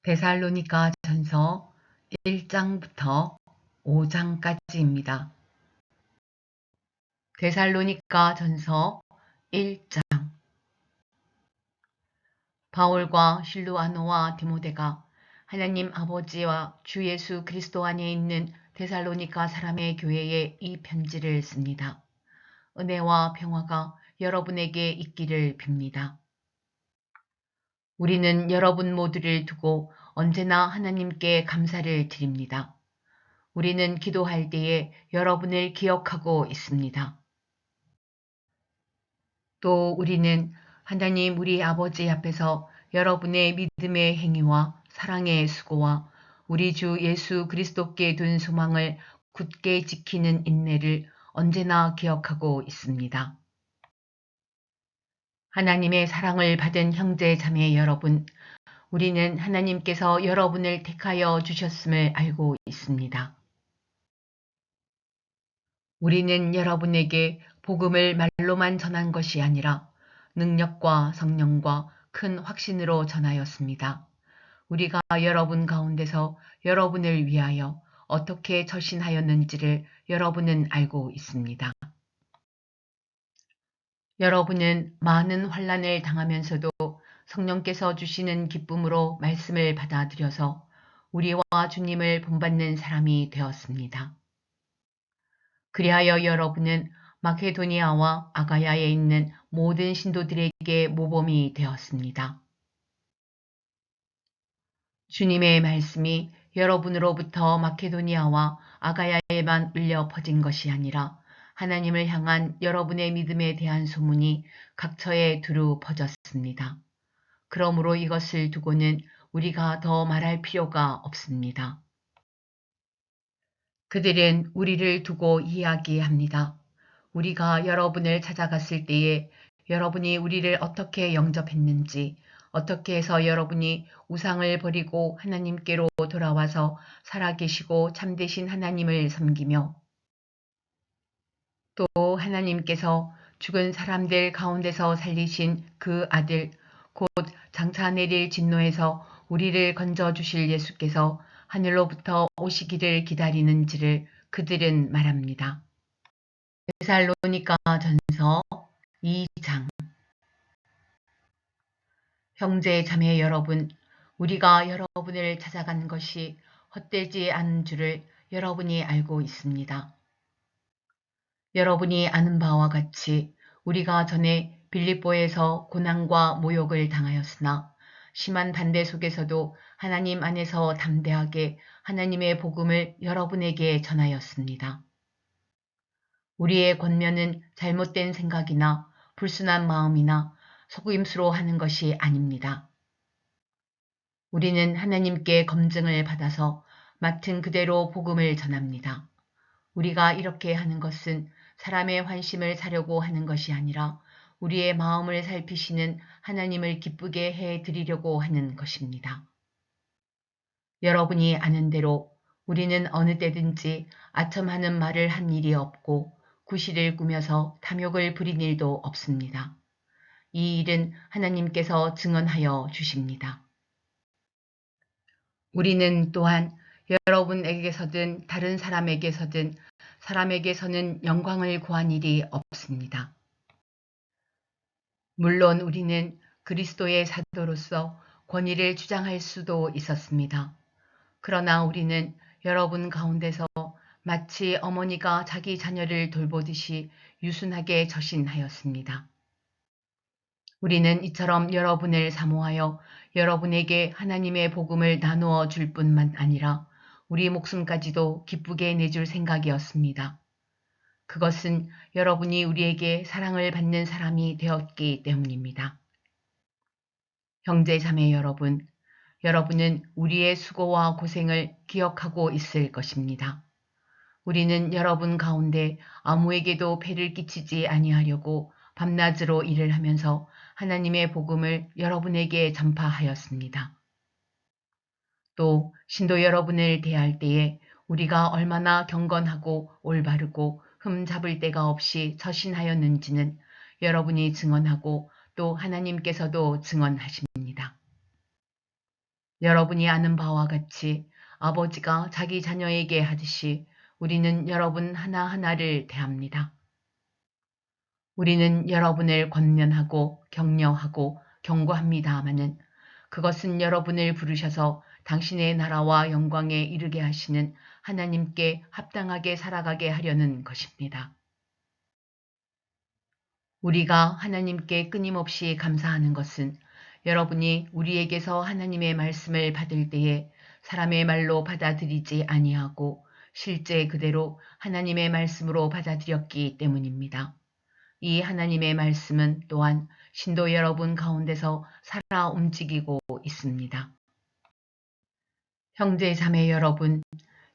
데살로니가 전서 1장부터 5장까지입니다. 데살로니가 전서 1장. 바울과 실루아노와 디모데가 하나님 아버지와 주 예수 그리스도 안에 있는 데살로니가 사람의 교회에 이 편지를 씁니다. 은혜와 평화가 여러분에게 있기를 빕니다. 우리는 여러분 모두를 두고 언제나 하나님께 감사를 드립니다. 우리는 기도할 때에 여러분을 기억하고 있습니다. 또 우리는 하나님 우리 아버지 앞에서 여러분의 믿음의 행위와 사랑의 수고와 우리 주 예수 그리스도께 둔 소망을 굳게 지키는 인내를 언제나 기억하고 있습니다. 하나님의 사랑을 받은 형제 자매 여러분, 우리는 하나님께서 여러분을 택하여 주셨음을 알고 있습니다. 우리는 여러분에게 복음을 말로만 전한 것이 아니라 능력과 성령과 큰 확신으로 전하였습니다. 우리가 여러분 가운데서 여러분을 위하여 어떻게 처신하였는지를 여러분은 알고 있습니다. 여러분은 많은 환난을 당하면서도 성령께서 주시는 기쁨으로 말씀을 받아들여서 우리와 주님을 본받는 사람이 되었습니다. 그리하여 여러분은 마케도니아와 아가야에 있는 모든 신도들에게 모범이 되었습니다. 주님의 말씀이 여러분으로부터 마케도니아와 아가야에만 울려 퍼진 것이 아니라 하나님을 향한 여러분의 믿음에 대한 소문이 각처에 두루 퍼졌습니다. 그러므로 이것을 두고는 우리가 더 말할 필요가 없습니다. 그들은 우리를 두고 이야기합니다. 우리가 여러분을 찾아갔을 때에 여러분이 우리를 어떻게 영접했는지, 어떻게 해서 여러분이 우상을 버리고 하나님께로 돌아와서 살아계시고 참되신 하나님을 섬기며 또 하나님께서 죽은 사람들 가운데서 살리신 그 아들, 곧 장차 내릴 진노에서 우리를 건져주실 예수께서 하늘로부터 오시기를 기다리는지를 그들은 말합니다. 데살로니가 전서 2장. 형제 자매 여러분, 우리가 여러분을 찾아간 것이 헛되지 않은 줄을 여러분이 알고 있습니다. 여러분이 아는 바와 같이 우리가 전에 빌립보에서 고난과 모욕을 당하였으나 심한 반대 속에서도 하나님 안에서 담대하게 하나님의 복음을 여러분에게 전하였습니다. 우리의 권면은 잘못된 생각이나 불순한 마음이나 속임수로 하는 것이 아닙니다. 우리는 하나님께 검증을 받아서 맡은 그대로 복음을 전합니다. 우리가 이렇게 하는 것은 사람의 환심을 사려고 하는 것이 아니라 우리의 마음을 살피시는 하나님을 기쁘게 해드리려고 하는 것입니다. 여러분이 아는 대로 우리는 어느 때든지 아첨하는 말을 한 일이 없고 구실을 꾸며서 탐욕을 부린 일도 없습니다. 이 일은 하나님께서 증언하여 주십니다. 우리는 또한 여러분에게서든 다른 사람에게서는 영광을 구한 일이 없습니다. 물론 우리는 그리스도의 사도로서 권위를 주장할 수도 있었습니다. 그러나 우리는 여러분 가운데서 마치 어머니가 자기 자녀를 돌보듯이 유순하게 처신하였습니다. 우리는 이처럼 여러분을 사모하여 여러분에게 하나님의 복음을 나누어 줄 뿐만 아니라 우리 목숨까지도 기쁘게 내줄 생각이었습니다. 그것은 여러분이 우리에게 사랑을 받는 사람이 되었기 때문입니다. 형제 자매 여러분, 여러분은 우리의 수고와 고생을 기억하고 있을 것입니다. 우리는 여러분 가운데 아무에게도 폐를 끼치지 아니하려고 밤낮으로 일을 하면서 하나님의 복음을 여러분에게 전파하였습니다. 또 신도 여러분을 대할 때에 우리가 얼마나 경건하고 올바르고 흠 잡을 데가 없이 처신하였는지는 여러분이 증언하고 또 하나님께서도 증언하십니다. 여러분이 아는 바와 같이 아버지가 자기 자녀에게 하듯이 우리는 여러분 하나하나를 대합니다. 우리는 여러분을 권면하고 격려하고 경고합니다마는 그것은 여러분을 부르셔서 당신의 나라와 영광에 이르게 하시는 하나님께 합당하게 살아가게 하려는 것입니다. 우리가 하나님께 끊임없이 감사하는 것은 여러분이 우리에게서 하나님의 말씀을 받을 때에 사람의 말로 받아들이지 아니하고 실제 그대로 하나님의 말씀으로 받아들였기 때문입니다. 이 하나님의 말씀은 또한 신도 여러분 가운데서 살아 움직이고 있습니다. 형제 자매 여러분,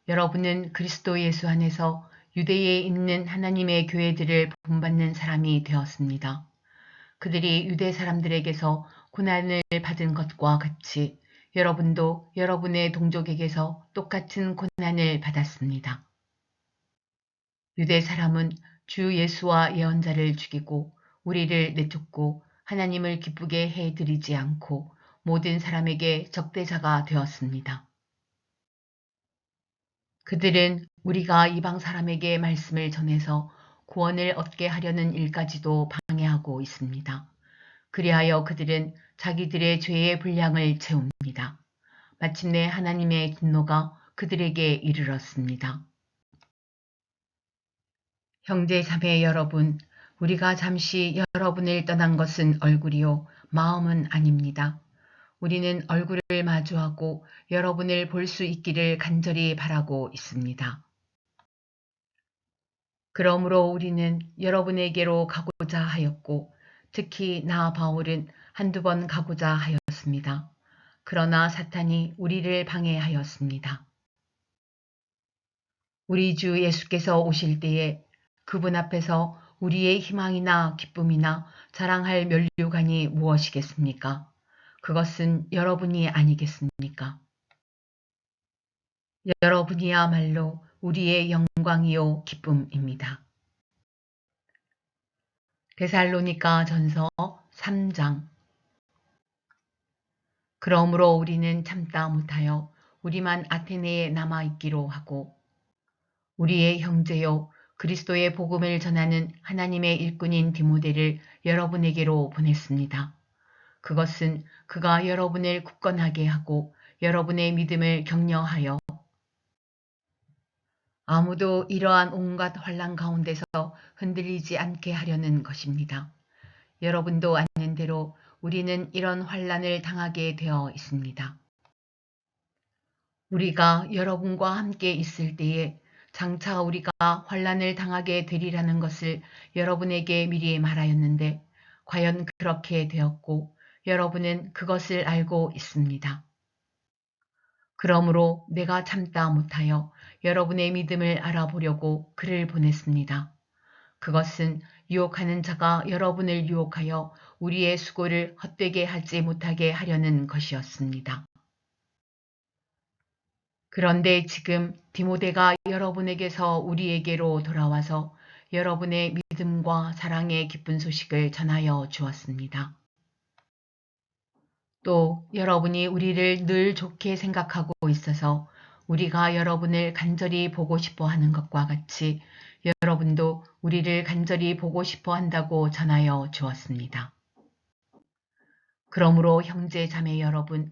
여러분은 그리스도 예수 안에서 유대에 있는 하나님의 교회들을 본받는 사람이 되었습니다. 그들이 유대 사람들에게서 고난을 받은 것과 같이 여러분도 여러분의 동족에게서 똑같은 고난을 받았습니다. 유대 사람은 주 예수와 예언자를 죽이고 우리를 내쫓고 하나님을 기쁘게 해드리지 않고 모든 사람에게 적대자가 되었습니다. 그들은 우리가 이방 사람에게 말씀을 전해서 구원을 얻게 하려는 일까지도 방해하고 있습니다. 그리하여 그들은 자기들의 죄의 분량을 채웁니다. 마침내 하나님의 진노가 그들에게 이르렀습니다. 형제 자매 여러분, 우리가 잠시 여러분을 떠난 것은 얼굴이요 마음은 아닙니다. 우리는 얼굴을 마주하고 여러분을 볼 수 있기를 간절히 바라고 있습니다. 그러므로 우리는 여러분에게로 가고자 하였고 특히 나 바울은 한두 번 가고자 하였습니다. 그러나 사탄이 우리를 방해하였습니다. 우리 주 예수께서 오실 때에 그분 앞에서 우리의 희망이나 기쁨이나 자랑할 면류관이 무엇이겠습니까? 그것은 여러분이 아니겠습니까? 여러분이야말로 우리의 영광이요 기쁨입니다. 데살로니가 전서 3장. 그러므로 우리는 참다 못하여 우리만 아테네에 남아있기로 하고 우리의 형제요 그리스도의 복음을 전하는 하나님의 일꾼인 디모데를 여러분에게로 보냈습니다. 그것은 그가 여러분을 굳건하게 하고 여러분의 믿음을 격려하여 아무도 이러한 온갖 환난 가운데서 흔들리지 않게 하려는 것입니다. 여러분도 아는 대로 우리는 이런 환난을 당하게 되어 있습니다. 우리가 여러분과 함께 있을 때에 장차 우리가 환난을 당하게 되리라는 것을 여러분에게 미리 말하였는데 과연 그렇게 되었고 여러분은 그것을 알고 있습니다. 그러므로 내가 참다 못하여 여러분의 믿음을 알아보려고 글을 보냈습니다. 그것은 유혹하는 자가 여러분을 유혹하여 우리의 수고를 헛되게 하지 못하게 하려는 것이었습니다. 그런데 지금 디모데가 여러분에게서 우리에게로 돌아와서 여러분의 믿음과 사랑의 기쁜 소식을 전하여 주었습니다. 또 여러분이 우리를 늘 좋게 생각하고 있어서 우리가 여러분을 간절히 보고 싶어 하는 것과 같이 여러분도 우리를 간절히 보고 싶어 한다고 전하여 주었습니다. 그러므로 형제 자매 여러분,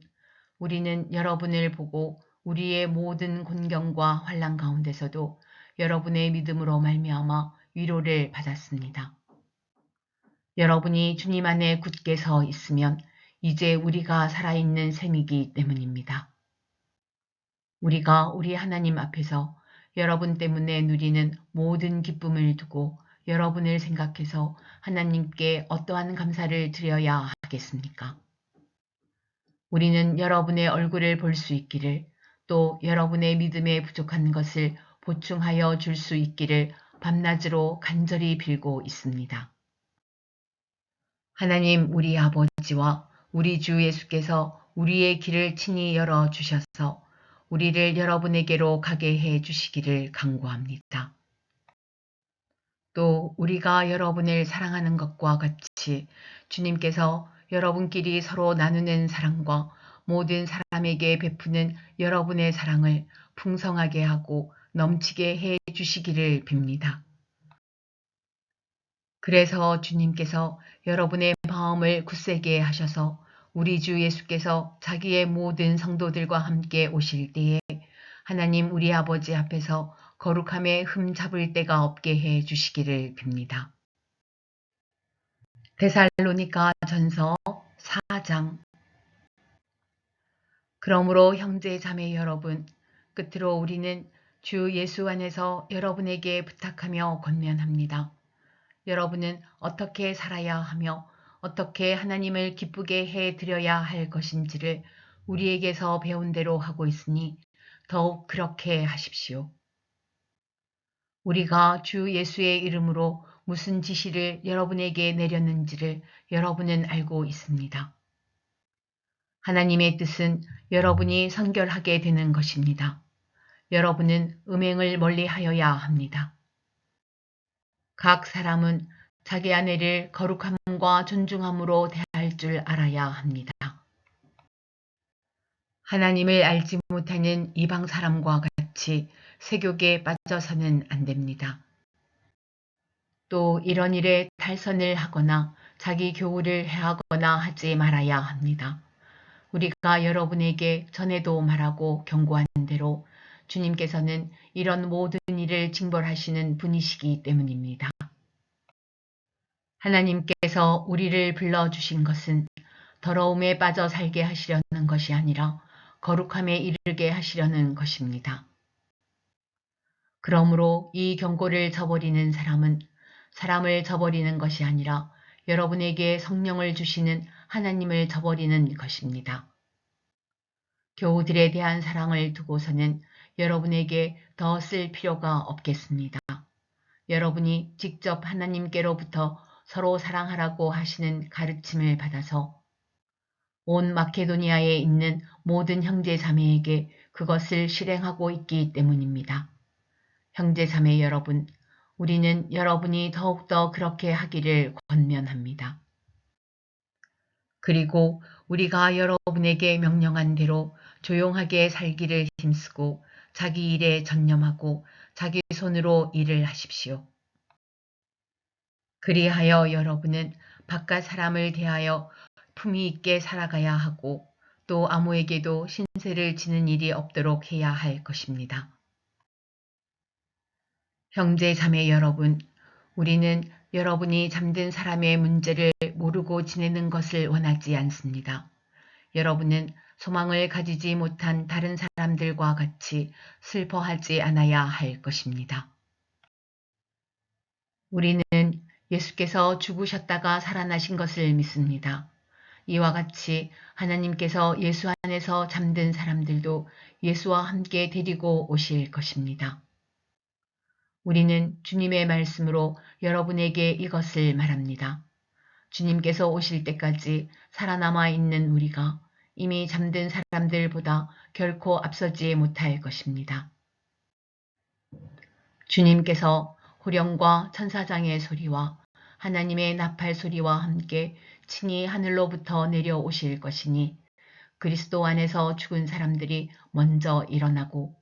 우리는 여러분을 보고 우리의 모든 곤경과 환난 가운데서도 여러분의 믿음으로 말미암아 위로를 받았습니다. 여러분이 주님 안에 굳게 서 있으면 이제 우리가 살아있는 셈이기 때문입니다. 우리가 우리 하나님 앞에서 여러분 때문에 누리는 모든 기쁨을 두고 여러분을 생각해서 하나님께 어떠한 감사를 드려야 하겠습니까? 우리는 여러분의 얼굴을 볼 수 있기를 또 여러분의 믿음에 부족한 것을 보충하여 줄 수 있기를 밤낮으로 간절히 빌고 있습니다. 하나님 우리 아버지와 우리 주 예수께서 우리의 길을 친히 열어주셔서 우리를 여러분에게로 가게 해 주시기를 간구합니다. 또 우리가 여러분을 사랑하는 것과 같이 주님께서 여러분끼리 서로 나누는 사랑과 모든 사람에게 베푸는 여러분의 사랑을 풍성하게 하고 넘치게 해 주시기를 빕니다. 그래서 주님께서 여러분의 마음을 굳세게 하셔서 우리 주 예수께서 자기의 모든 성도들과 함께 오실 때에 하나님 우리 아버지 앞에서 거룩함에 흠 잡을 데가 없게 해 주시기를 빕니다. 데살로니가 전서 4장. 그러므로 형제 자매 여러분, 끝으로 우리는 주 예수 안에서 여러분에게 부탁하며 권면합니다. 여러분은 어떻게 살아야 하며 어떻게 하나님을 기쁘게 해 드려야 할 것인지를 우리에게서 배운 대로 하고 있으니 더욱 그렇게 하십시오. 우리가 주 예수의 이름으로 무슨 지시를 여러분에게 내렸는지를 여러분은 알고 있습니다. 하나님의 뜻은 여러분이 성결하게 되는 것입니다. 여러분은 음행을 멀리하여야 합니다. 각 사람은 자기 아내를 거룩함과 존중함으로 대할 줄 알아야 합니다. 하나님을 알지 못하는 이방 사람과 같이 세욕에 빠져서는 안 됩니다. 또 이런 일에 탈선을 하거나 자기 교훈을 해하거나 하지 말아야 합니다. 우리가 여러분에게 전에도 말하고 경고한 대로 주님께서는 이런 모든 일을 징벌하시는 분이시기 때문입니다. 하나님께서 우리를 불러주신 것은 더러움에 빠져 살게 하시려는 것이 아니라 거룩함에 이르게 하시려는 것입니다. 그러므로 이 경고를 저버리는 사람은 사람을 저버리는 것이 아니라 여러분에게 성령을 주시는 하나님을 저버리는 것입니다. 교우들에 대한 사랑을 두고서는 여러분에게 더 쓸 필요가 없겠습니다. 여러분이 직접 하나님께로부터 서로 사랑하라고 하시는 가르침을 받아서 온 마케도니아에 있는 모든 형제 자매에게 그것을 실행하고 있기 때문입니다. 형제 자매 여러분, 우리는 여러분이 더욱더 그렇게 하기를 권면합니다. 그리고 우리가 여러분에게 명령한 대로 조용하게 살기를 힘쓰고 자기 일에 전념하고 자기 손으로 일을 하십시오. 그리하여 여러분은 바깥 사람을 대하여 품위 있게 살아가야 하고 또 아무에게도 신세를 지는 일이 없도록 해야 할 것입니다. 형제 자매 여러분, 우리는 여러분이 잠든 사람의 문제를 모르고 지내는 것을 원하지 않습니다. 여러분은 소망을 가지지 못한 다른 사람들과 같이 슬퍼하지 않아야 할 것입니다. 우리는 예수께서 죽으셨다가 살아나신 것을 믿습니다. 이와 같이 하나님께서 예수 안에서 잠든 사람들도 예수와 함께 데리고 오실 것입니다. 우리는 주님의 말씀으로 여러분에게 이것을 말합니다. 주님께서 오실 때까지 살아남아 있는 우리가 이미 잠든 사람들보다 결코 앞서지 못할 것입니다. 주님께서 호령과 천사장의 소리와 하나님의 나팔 소리와 함께 친히 하늘로부터 내려오실 것이니 그리스도 안에서 죽은 사람들이 먼저 일어나고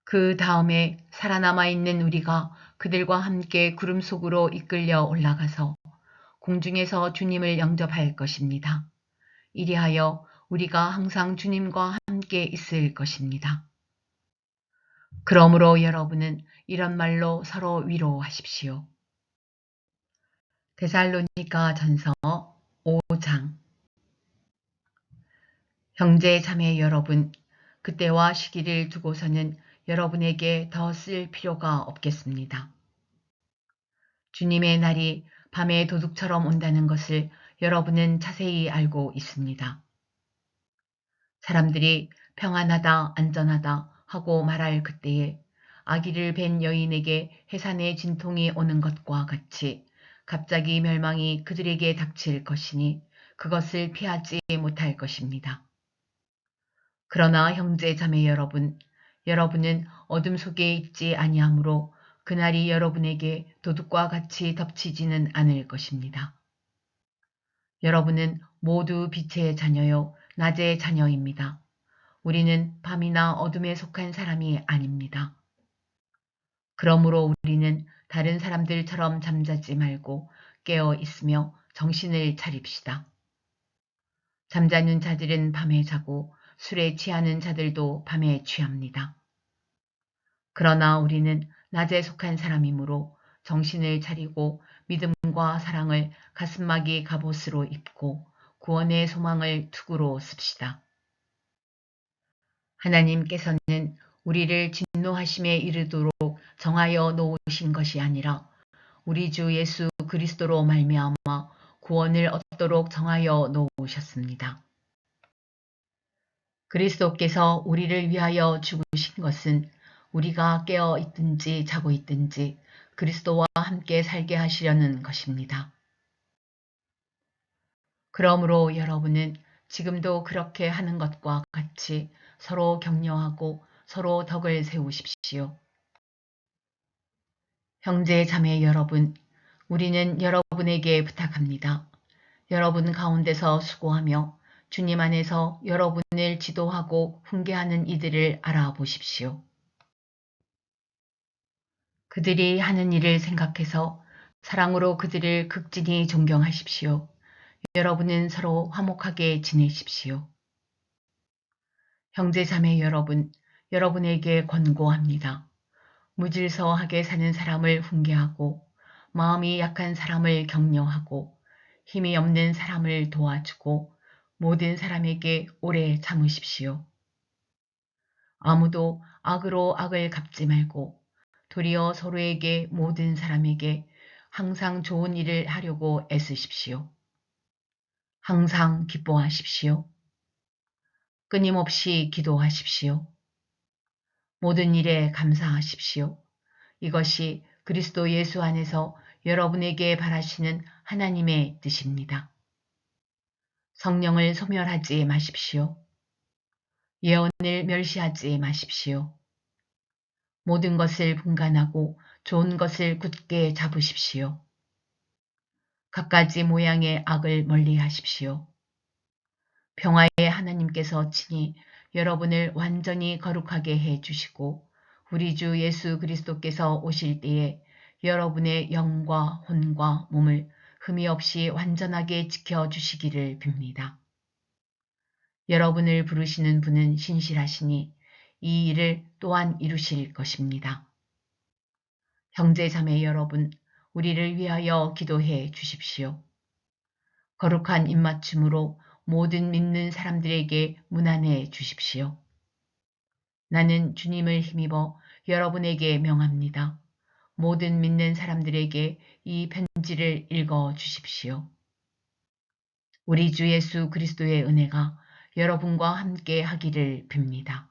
그 다음에 살아남아 있는 우리가 그들과 함께 구름 속으로 이끌려 올라가서 공중에서 주님을 영접할 것입니다. 이리하여 우리가 항상 주님과 함께 있을 것입니다. 그러므로 여러분은 이런 말로 서로 위로하십시오. 데살로니가 전서 5장. 형제 자매 여러분, 그때와 시기를 두고서는 여러분에게 더 쓸 필요가 없겠습니다. 주님의 날이 밤의 도둑처럼 온다는 것을 여러분은 자세히 알고 있습니다. 사람들이 평안하다, 안전하다 하고 말할 그때에 아기를 뵌 여인에게 해산의 진통이 오는 것과 같이 갑자기 멸망이 그들에게 닥칠 것이니 그것을 피하지 못할 것입니다. 그러나 형제 자매 여러분, 여러분은 어둠 속에 있지 아니하므로 그날이 여러분에게 도둑과 같이 덮치지는 않을 것입니다. 여러분은 모두 빛의 자녀요, 낮의 자녀입니다. 우리는 밤이나 어둠에 속한 사람이 아닙니다. 그러므로 우리는 다른 사람들처럼 잠자지 말고 깨어 있으며 정신을 차립시다. 잠자는 자들은 밤에 자고 술에 취하는 자들도 밤에 취합니다. 그러나 우리는 낮에 속한 사람이므로 정신을 차리고 믿음과 사랑을 가슴막이 갑옷으로 입고 구원의 소망을 투구로 씁시다. 하나님께서는 우리를 진노하심에 이르도록 정하여 놓으신 것이 아니라 우리 주 예수 그리스도로 말미암아 구원을 얻도록 정하여 놓으셨습니다. 그리스도께서 우리를 위하여 죽으신 것은 우리가 깨어 있든지 자고 있든지 그리스도와 함께 살게 하시려는 것입니다. 그러므로 여러분은 지금도 그렇게 하는 것과 같이 서로 격려하고 서로 덕을 세우십시오. 형제 자매 여러분, 우리는 여러분에게 부탁합니다. 여러분 가운데서 수고하며 주님 안에서 여러분을 지도하고 훈계하는 이들을 알아보십시오. 그들이 하는 일을 생각해서 사랑으로 그들을 극진히 존경하십시오. 여러분은 서로 화목하게 지내십시오. 형제 자매 여러분, 여러분에게 권고합니다. 무질서하게 사는 사람을 훈계하고 마음이 약한 사람을 격려하고 힘이 없는 사람을 도와주고 모든 사람에게 오래 참으십시오. 아무도 악으로 악을 갚지 말고 도리어 서로에게 모든 사람에게 항상 좋은 일을 하려고 애쓰십시오. 항상 기뻐하십시오. 끊임없이 기도하십시오. 모든 일에 감사하십시오. 이것이 그리스도 예수 안에서 여러분에게 바라시는 하나님의 뜻입니다. 성령을 소멸하지 마십시오. 예언을 멸시하지 마십시오. 모든 것을 분간하고 좋은 것을 굳게 잡으십시오. 갖가지 모양의 악을 멀리하십시오. 평화의 하나님께서 친히 여러분을 완전히 거룩하게 해주시고 우리 주 예수 그리스도께서 오실 때에 여러분의 영과 혼과 몸을 흠이 없이 완전하게 지켜주시기를 빕니다. 여러분을 부르시는 분은 신실하시니 이 일을 또한 이루실 것입니다. 형제 자매 여러분, 우리를 위하여 기도해 주십시오. 거룩한 입맞춤으로 모든 믿는 사람들에게 문안해 주십시오. 나는 주님을 힘입어 여러분에게 명합니다. 모든 믿는 사람들에게 이 편지를 읽어 주십시오. 우리 주 예수 그리스도의 은혜가 여러분과 함께 하기를 빕니다.